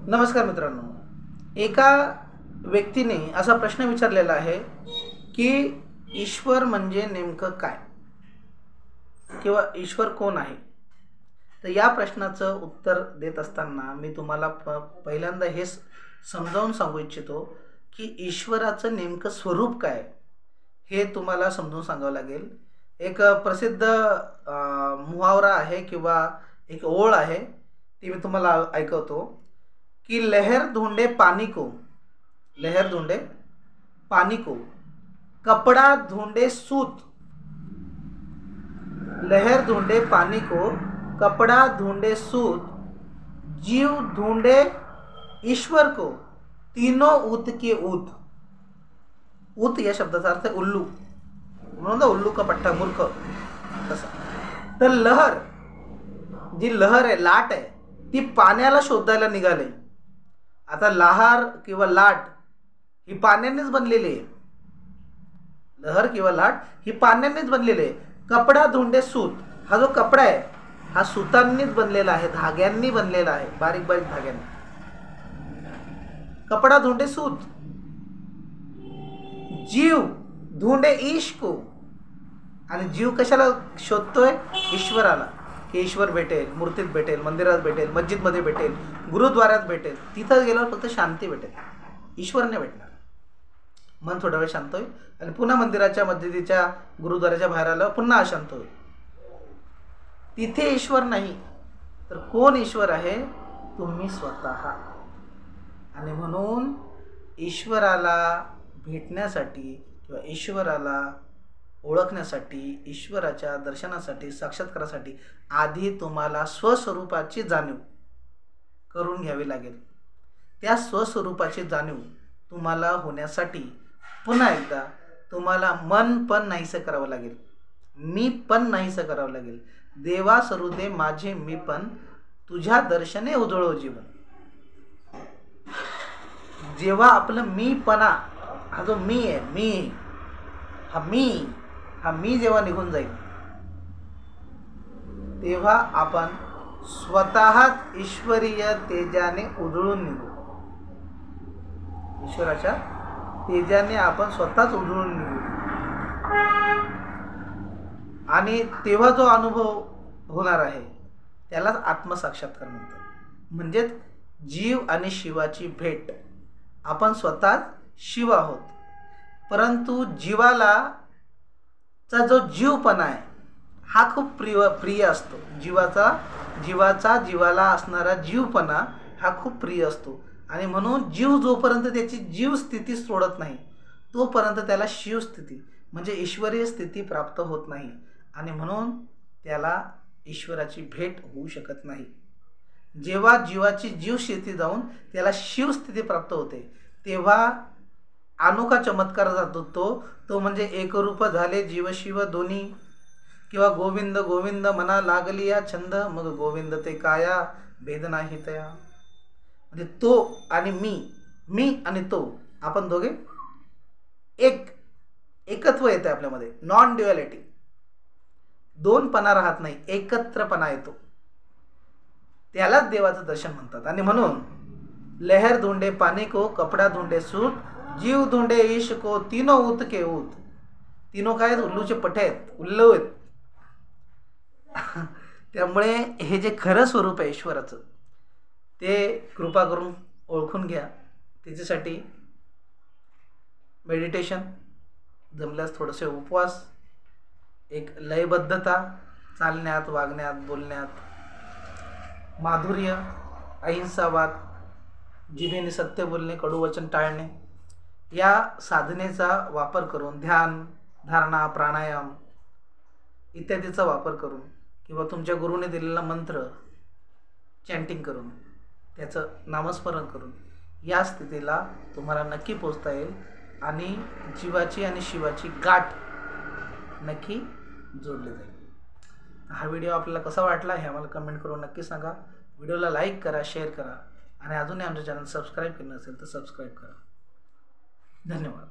नमस्कार मित्रांनो, एका व्यक्तीने असा प्रश्न विचारलेला आहे की ईश्वर म्हणजे नेमकं काय किंवा ईश्वर कोण आहे. तर या प्रश्नाचं उत्तर देत असताना मी तुम्हाला पहिल्यांदा हे समजावून सांगू इच्छितो की ईश्वराचं नेमकं स्वरूप काय हे तुम्हाला समजून सांगावं लागेल. एक प्रसिद्ध मुहावरा आहे किंवा एक ओळ आहे, ती मी तुम्हाला ऐकवतो कि लहर ढूंढे पानी को, लहर ढूंढे पानी को, कपड़ा ढूंढे सूत, लहर ढूंढे पानी को, कपड़ा ढूंढे सूत, जीव ढूंढे ईश्वर को, तीनों ऊत के ऊत. ऊत या शब्दाचा अर्थ आहे उल्लू, म्हणून उल्लू का पट्टा मूर्ख तसा. तर लहर, जी लहर आहे, लाट आहे, ती पाण्याला शोधायला निघाले. आता लहर किंवा लाट ही पाण्यानेच बनलेली आहे. लहर किंवा लाट ही पाण्यानेच बनलेली आहे. कपडा धुंडे सूत, हा जो कपडा आहे हा सुतांनीच बनलेला आहे, धाग्यांनी बनलेला आहे, बारीक बारीक धाग्यांनी. कपडा धुंडे सूत, जीव धुंडे ईश को, आणि जीव कशाला शोधतोय? ईश्वराला. की ईश्वर भेटेल, मूर्तीत भेटेल, मंदिरात भेटेल, मस्जिदमध्ये भेटेल, गुरुद्वारात भेटेल. तिथं गेल्यावर फक्त शांती भेटेल, ईश्वर नाही भेटणार. मन थोडा वेळ शांत होईल आणि पुन्हा मंदिराच्या, मस्जिदीच्या, गुरुद्वाराच्या बाहेर आल्यावर पुन्हा अशांत होईल. तिथे ईश्वर नाही. तर कोण ईश्वर आहे? तुम्ही स्वतः. आणि म्हणून ईश्वराला भेटण्यासाठी किंवा ईश्वराला ओळखण्यासाठी, ईश्वराच्या दर्शनासाठी, साक्षात्कारासाठी आधी तुम्हाला स्वस्वरूपाची जाणीव करून घ्यावी लागेल. त्या स्वस्वरूपाची जाणीव तुम्हाला होण्यासाठी पुन्हा एकदा तुम्हाला मन पण नाहीसं करावं लागेल, मी पण नाहीसं करावं लागेल. देवा सरू दे माझे मी पण, तुझ्या दर्शने उजळो जीवन. जेव्हा आपलं मीपणा, हा जो मी आहे, हा मी जेव्हा निघून जाईल तेव्हा आपण स्वतःच ईश्वरीय तेजाने उजळून निघू. ईश्वराच्या तेजाने आपण स्वतःच उजळून निघू. आणि तेव्हा जो अनुभव होणार आहे त्यालाच आत्मसाक्षात्कार म्हणतात. म्हणजे जीव आणि शिवाची भेट. आपण स्वतःच शिव आहोत, परंतु जीवाला चा जो जीवपणा आहे हा खूप प्रिय असतो. जीवाला असणारा जीवपणा हा खूप प्रिय असतो. आणि म्हणून जीव जोपर्यंत त्याची जीव स्थिती सोडत नाही तोपर्यंत त्याला शिव स्थिती म्हणजे ईश्वरीय स्थिती प्राप्त होत नाही. आणि म्हणून त्याला ईश्वराची भेट होऊ शकत नाही. जेव्हा जीवाची जीव स्थिती जाऊन त्याला शिव स्थिती प्राप्त होते तेव्हा अनोखा चमत्कार जातो. तो म्हणजे एकरूप झाले जीव शिव दोन्ही, किंवा गोविंद गोविंद मना लागली या छंद, मग गोविंद ते काया भेद नाही तया. म्हणजे तो आणि मी आणि तो, आपण दोघे एकत्व येते आपल्यामध्ये. नॉन ड्युअलिटी, दोनपणा राहत नाही, एकत्रपणा येतो. त्यालाच देवाचं दर्शन म्हणतात. आणि म्हणून लहर ढूंढे पानी को, कपड़ा ढूंढे सूत, जीव ढूंढे ईश को, तीनों ऊत के ऊत. तीनों काय? उल्लूचे पठे आहेत, उल्लू आहेत. त्यामुळे हे जे खरं स्वरूप आहे ईश्वराचं ते कृपा करून ओळखून घ्या. त्याच्यासाठी मेडिटेशन, जमल्यास थोडेसे उपवास, एक लयबद्धता चालण्यात, वागण्यात, बोलण्यात, माधुर्य, अहिंसावाद, जिभेने सत्य बोलणे, कडू वचन टाळणे, या साधनेचा वापर करून ध्यान, धारणा, प्राणायाम इत्यादीचा वापर करून किंवा तुमच्या गुरुने दिलेला मंत्र चॅन्टिंग करून, त्याचं नामस्मरण करून या स्थितीला तुम्हाला नक्की पोचता येईल आणि जीवाची आणि शिवाची गाठ नक्की जोडली जाईल. हा व्हिडिओ आपल्याला कसा वाटला हे आम्हाला कमेंट करून नक्की सांगा. व्हिडिओला लाईक करा, शेअर करा आणि अजूनही आमचं चॅनल सबस्क्राईब केलं नसेल तर सबस्क्राईब करा. धन्यवाद.